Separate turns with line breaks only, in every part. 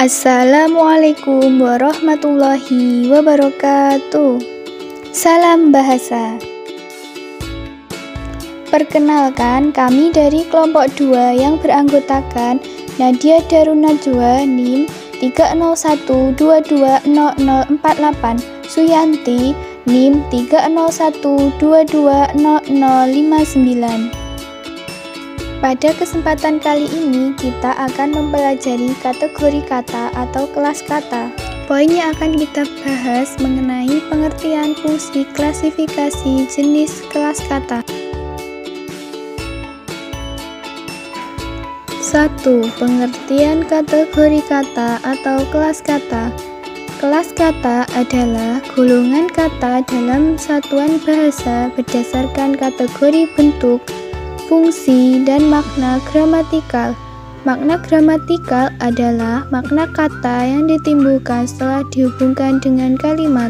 Assalamualaikum warahmatullahi wabarakatuh. Salam bahasa. Perkenalkan, kami dari kelompok 2 yang beranggotakan Nadia Darun Najwa NIM 301220048, Suyanti NIM 301220059. Pada kesempatan kali ini, kita akan mempelajari kategori kata atau kelas kata. Poin yang akan kita bahas mengenai pengertian, fungsi, klasifikasi, jenis kelas kata. 1. Pengertian kategori kata atau kelas kata. Kelas kata adalah golongan kata dalam satuan bahasa berdasarkan kategori bentuk, fungsi, dan makna gramatikal. Makna gramatikal adalah makna kata yang ditimbulkan setelah dihubungkan dengan kalimat.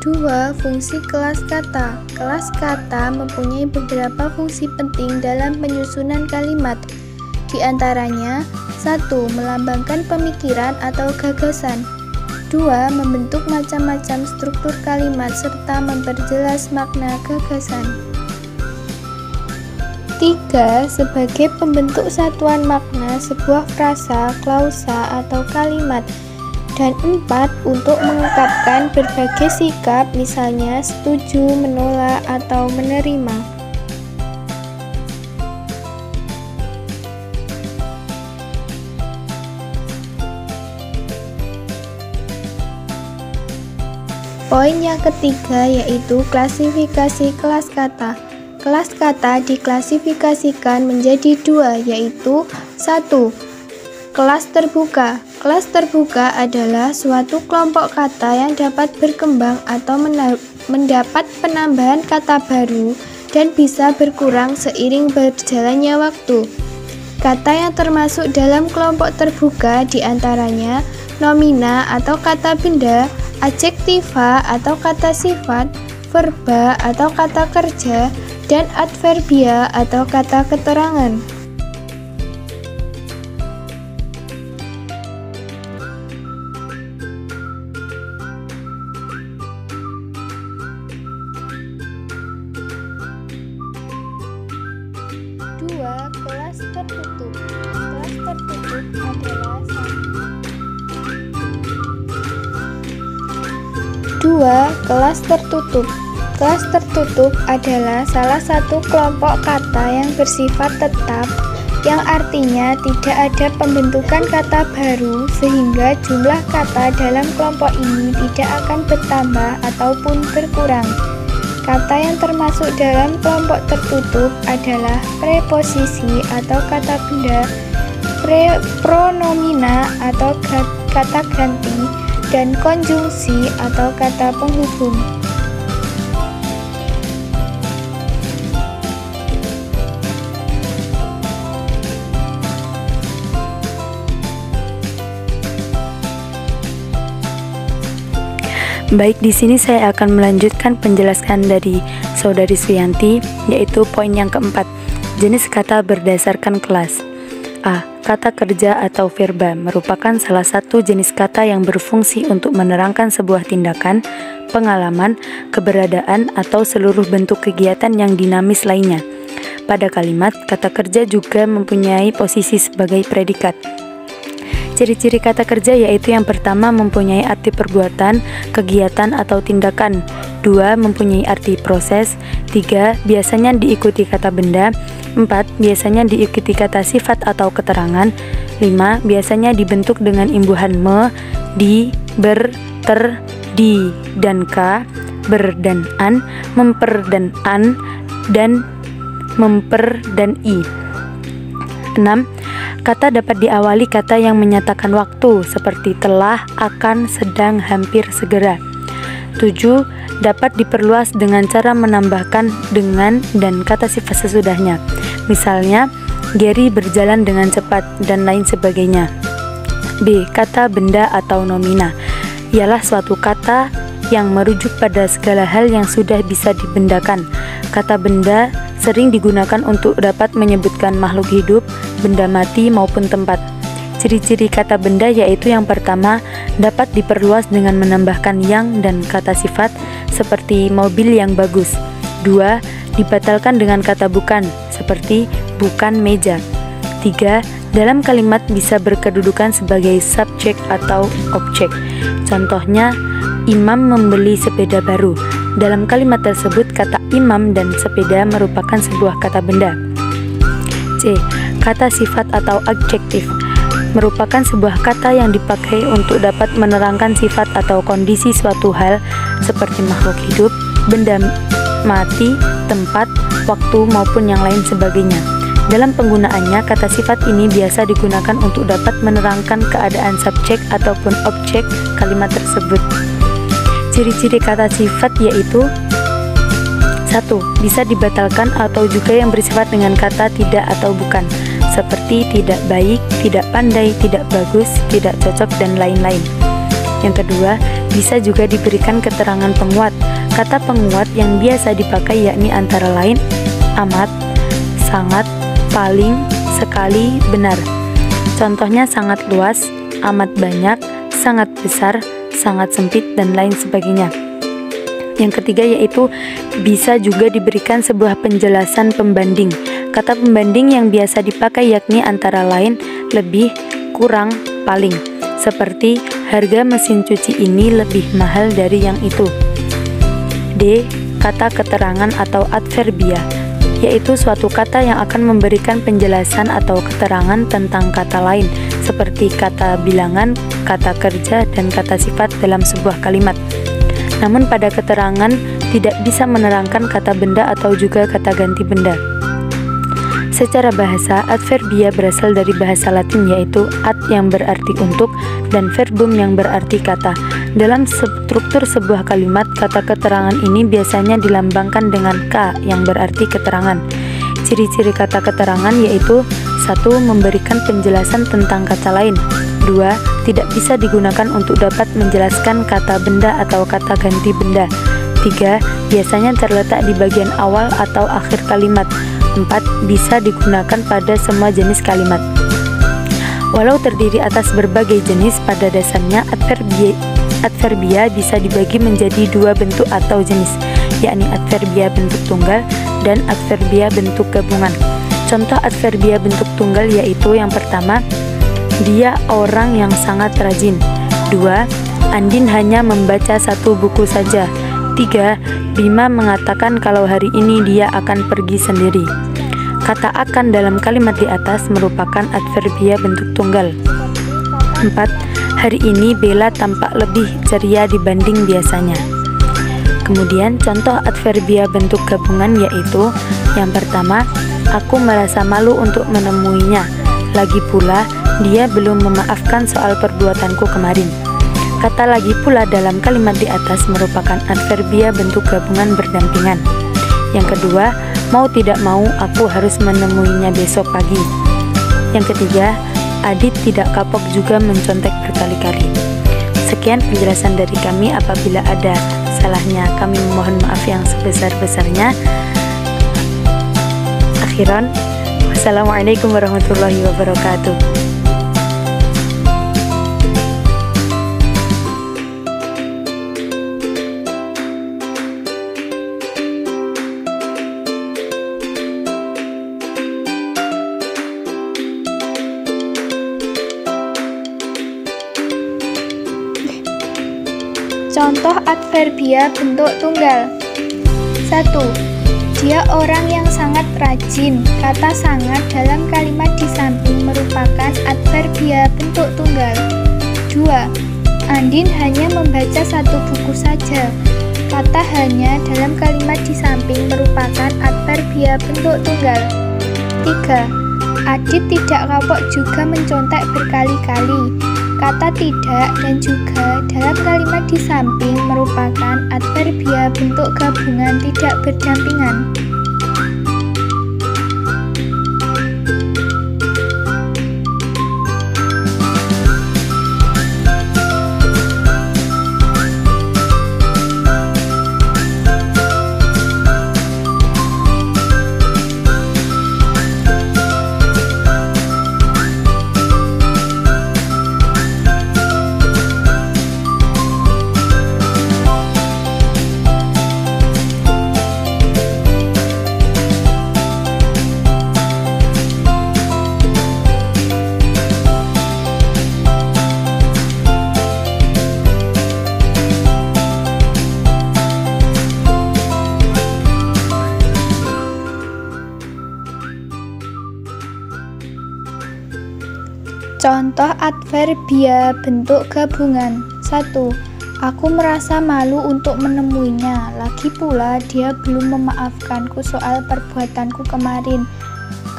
2. Fungsi kelas kata. Kelas kata mempunyai beberapa fungsi penting dalam penyusunan kalimat. Di antaranya, 1. Melambangkan pemikiran atau gagasan. 2. Membentuk macam-macam struktur kalimat serta memperjelas makna gagasan. 3. Sebagai pembentuk satuan makna sebuah frasa, klausa, atau kalimat. Dan 4. Untuk mengungkapkan berbagai sikap, misalnya setuju, menolak, atau menerima. Poin yang ketiga yaitu klasifikasi kelas kata. Kelas kata diklasifikasikan menjadi 2, yaitu 1. Kelas terbuka. Kelas terbuka adalah suatu kelompok kata yang dapat berkembang atau mendapat penambahan kata baru dan bisa berkurang seiring berjalannya waktu. Kata yang termasuk dalam kelompok terbuka diantaranya nomina atau kata benda, adjektiva atau kata sifat, verba atau kata kerja, dan adverbia atau kata keterangan. Kelas tertutup. Kelas tertutup adalah 2. Kelas tertutup. Kelas tertutup adalah salah satu kelompok kata yang bersifat tetap, yang artinya tidak ada pembentukan kata baru, sehingga jumlah kata dalam kelompok ini tidak akan bertambah ataupun berkurang. Kata yang termasuk dalam kelompok tertutup adalah preposisi atau kata benda, pronomina atau kata ganti, dan konjungsi atau kata penghubung.
Baik, di sini saya akan melanjutkan penjelasan dari Saudari Suyanti, yaitu poin yang keempat, jenis kata berdasarkan kelas. A. Kata kerja atau verba merupakan salah satu jenis kata yang berfungsi untuk menerangkan sebuah tindakan, pengalaman, keberadaan, atau seluruh bentuk kegiatan yang dinamis lainnya. Pada kalimat, kata kerja juga mempunyai posisi sebagai predikat. Ciri-ciri kata kerja yaitu yang pertama mempunyai arti perbuatan, kegiatan atau tindakan. 2. Mempunyai arti proses. 3. Biasanya diikuti kata benda. 4. Biasanya diikuti kata sifat atau keterangan. 5. Biasanya dibentuk dengan imbuhan me, di, ber, ter, di, dan ka, ber dan an, memper dan an, dan memper dan i. 6. Kata dapat diawali kata yang menyatakan waktu seperti telah, akan, sedang, hampir, segera. 7. Dapat diperluas dengan cara menambahkan dengan dan kata sifat sesudahnya. Misalnya, Gary berjalan dengan cepat dan lain sebagainya. B. Kata benda atau nomina ialah suatu kata yang merujuk pada segala hal yang sudah bisa dibendakan. Kata benda sering digunakan untuk dapat menyebutkan makhluk hidup, benda mati maupun tempat. Ciri-ciri kata benda yaitu yang pertama, dapat diperluas dengan menambahkan yang dan kata sifat seperti mobil yang bagus. 2. Dibatalkan dengan kata bukan seperti bukan meja. 3. Dalam kalimat bisa berkedudukan sebagai subjek atau objek. Contohnya, imam membeli sepeda baru. Dalam kalimat tersebut kata imam dan sepeda merupakan sebuah kata benda. C. Kata sifat atau adjektif merupakan sebuah kata yang dipakai untuk dapat menerangkan sifat atau kondisi suatu hal seperti makhluk hidup, benda mati, tempat, waktu, maupun yang lain sebagainya. Dalam penggunaannya, kata sifat ini biasa digunakan untuk dapat menerangkan keadaan subjek ataupun objek kalimat tersebut. Ciri-ciri kata sifat yaitu 1. Bisa dibatalkan atau juga yang bersifat dengan kata tidak atau bukan, seperti tidak baik, tidak pandai, tidak bagus, tidak cocok, dan lain-lain. Yang kedua, bisa juga diberikan keterangan penguat. Kata penguat yang biasa dipakai yakni antara lain amat, sangat, paling, sekali, benar. Contohnya sangat luas, amat banyak, sangat besar, sangat sempit, dan lain sebagainya. Yang ketiga yaitu bisa juga diberikan sebuah penjelasan pembanding. Kata pembanding yang biasa dipakai yakni antara lain lebih, kurang, paling. Seperti harga mesin cuci ini lebih mahal dari yang itu. D. Kata keterangan atau adverbia, yaitu suatu kata yang akan memberikan penjelasan atau keterangan tentang kata lain, seperti kata bilangan, kata kerja, dan kata sifat dalam sebuah kalimat. Namun pada keterangan tidak bisa menerangkan kata benda atau juga kata ganti benda. Secara bahasa, adverbia berasal dari bahasa Latin yaitu ad yang berarti untuk dan verbum yang berarti kata. Dalam struktur sebuah kalimat, kata keterangan ini biasanya dilambangkan dengan K yang berarti keterangan. Ciri-ciri kata keterangan yaitu 1. Memberikan penjelasan tentang kata lain. 2. Tidak bisa digunakan untuk dapat menjelaskan kata benda atau kata ganti benda. 3. Biasanya terletak di bagian awal atau akhir kalimat. 4. Bisa digunakan pada semua jenis kalimat. Walau terdiri atas berbagai jenis, pada dasarnya adverbia bisa dibagi menjadi dua bentuk atau jenis, yakni adverbia bentuk tunggal dan adverbia bentuk gabungan. Contoh adverbia bentuk tunggal yaitu yang pertama, dia orang yang sangat rajin. 2. Andin hanya membaca satu buku saja. 3. Bima mengatakan kalau hari ini dia akan pergi sendiri. Kata akan dalam kalimat di atas merupakan adverbia bentuk tunggal. 4. Hari ini Bella tampak lebih ceria dibanding biasanya. Kemudian contoh adverbia bentuk gabungan yaitu yang pertama, aku merasa malu untuk menemuinya. Lagi pula, dia belum memaafkan soal perbuatanku kemarin. Kata lagi pula dalam kalimat di atas merupakan adverbia bentuk gabungan berdampingan. Yang kedua, mau tidak mau aku harus menemuinya besok pagi. Yang ketiga, Adit tidak kapok juga mencontek berkali-kali. Sekian penjelasan dari kami. Apabila ada salahnya, kami memohon maaf yang sebesar-besarnya. Akhiran, wassalamualaikum warahmatullahi wabarakatuh.
Contoh adverbia bentuk tunggal. 1. Dia orang yang sangat rajin. Kata sangat dalam kalimat di samping merupakan adverbia bentuk tunggal. 2. Andin hanya membaca satu buku saja. Kata hanya dalam kalimat di samping merupakan adverbia bentuk tunggal. 3. Adit tidak kapok juga mencontek berkali-kali. Kata tidak dan juga dalam kalimat di samping merupakan adverbia bentuk gabungan tidak berdampingan. Contoh adverbia bentuk gabungan. 1. Aku merasa malu untuk menemuinya. Lagi pula dia belum memaafkanku soal perbuatanku kemarin.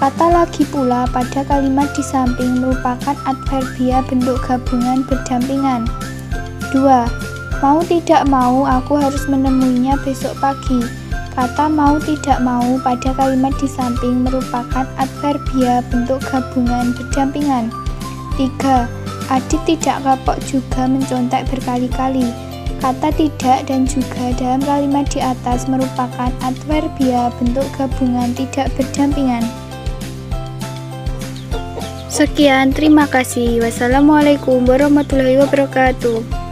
Kata lagi pula pada kalimat di samping merupakan adverbia bentuk gabungan berdampingan. 2. Mau tidak mau aku harus menemuinya besok pagi. Kata mau tidak mau pada kalimat di samping merupakan adverbia bentuk gabungan berdampingan. 3. Adit tidak kapok juga mencontek berkali-kali. Kata tidak dan juga dalam kalimat di atas merupakan adverbia bentuk gabungan tidak berdampingan. Sekian, terima kasih. Wassalamualaikum warahmatullahi wabarakatuh.